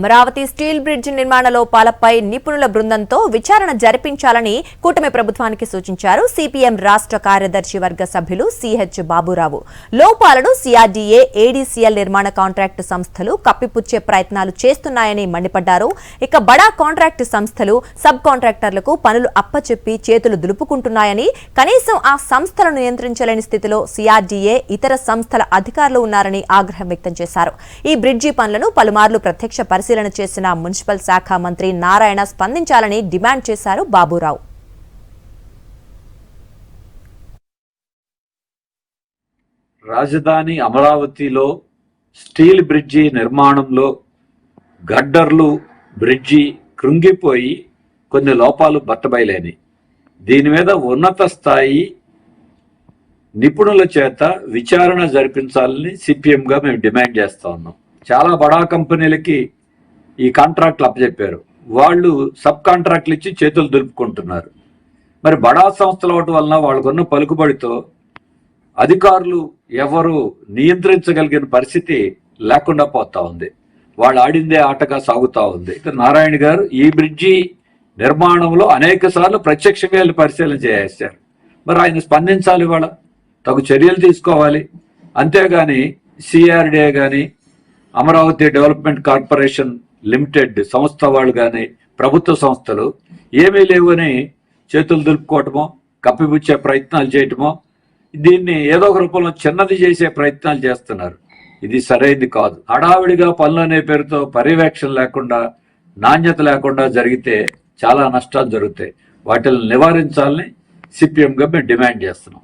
Amaravati steel bridge నిర్మాణ లోపాలపై నిపుణుల బృందంతో విచారణ జరిపించాలని కూటమి ప్రభుత్వానికి సూచించారు సిపిఎం రాష్ట్ర కార్యదర్శి వర్గ సభ్యులు సిహెచ్ బాబురావు. లోపాలను సిఆర్డీఏ, ఏడీసీఎల్ నిర్మాణ కాంట్రాక్టు సంస్థలు కప్పిపుచ్చే ప్రయత్నాలు చేస్తున్నాయని మండిపడ్డారు. ఇక బడా కాంట్రాక్టు సంస్థలు సబ్ కాంట్రాక్టర్లకు పనులు అప్పచెప్పి చేతులు దులుపుకుంటున్నాయని, కనీసం ఆ సంస్థలను నియంత్రించలేని స్థితిలో సిఆర్డీఏ, ఇతర సంస్థల అధికారులు ఉన్నారని ఆగ్రహం వ్యక్తం చేశారు. ఈ బ్రిడ్జి పనులను పలుమార్లు ప్రత్యక్ష పరిశీలన చేసిన మున్సిపల్ శాఖ మంత్రి నారాయణ స్పందించాలని డిమాండ్ చేశారు బాబురావు. రాజధాని అమరావతిలో స్టీల్ బ్రిడ్జి నిర్మాణంలో గడ్డర్లు బ్రిడ్జి కృంగిపోయి కొన్ని లోపాలు బట్టబయలేని. దీని మీద ఉన్నత స్థాయి నిపుణుల చేత విచారణ జరిపించాలని సిపిఎంగా మేము డిమాండ్ చేస్తా ఉన్నాం. చాలా బడా కంపెనీలకి ఈ కాంట్రాక్ట్లు అప్పచెప్పారు. వాళ్ళు సబ్ కాంట్రాక్ట్లు ఇచ్చి చేతులు దులుపుకుంటున్నారు. మరి బడా సంస్థలు అవటం వలన వాళ్ళకున్న పలుకుబడితో అధికారులు ఎవరు నియంత్రించగలిగిన పరిస్థితి లేకుండా పోతా ఉంది. వాళ్ళు ఆడిందే ఆటగా సాగుతూ ఉంది. నారాయణ గారు ఈ బ్రిడ్జి నిర్మాణంలో అనేక సార్లు ప్రత్యక్షంగా వెళ్ళి పరిశీలన చేశారు. మరి ఆయన స్పందించాలి, వాళ్ళ తగు చర్యలు తీసుకోవాలి. అంతేగాని సిఆర్డీఏ కానీ, అమరావతి డెవలప్మెంట్ కార్పొరేషన్ లిమిటెడ్ సంస్థ వాళ్ళు కానీ, ప్రభుత్వ సంస్థలు ఏమీ లేవని చేతులు దులుపుకోవటమో, కప్పిపుచ్చే ప్రయత్నాలు చేయటమో, దీన్ని ఏదో ఒక రూపంలో చిన్నది చేసే ప్రయత్నాలు చేస్తున్నారు. ఇది సరైనది కాదు. హడావిడిగా పనులు అనే పేరుతో పర్యవేక్షణ లేకుండా, నాణ్యత లేకుండా జరిగితే చాలా నష్టాలు జరుగుతాయి. వాటిని నివారించాలని సిపిఎంగా మేము డిమాండ్ చేస్తున్నాం.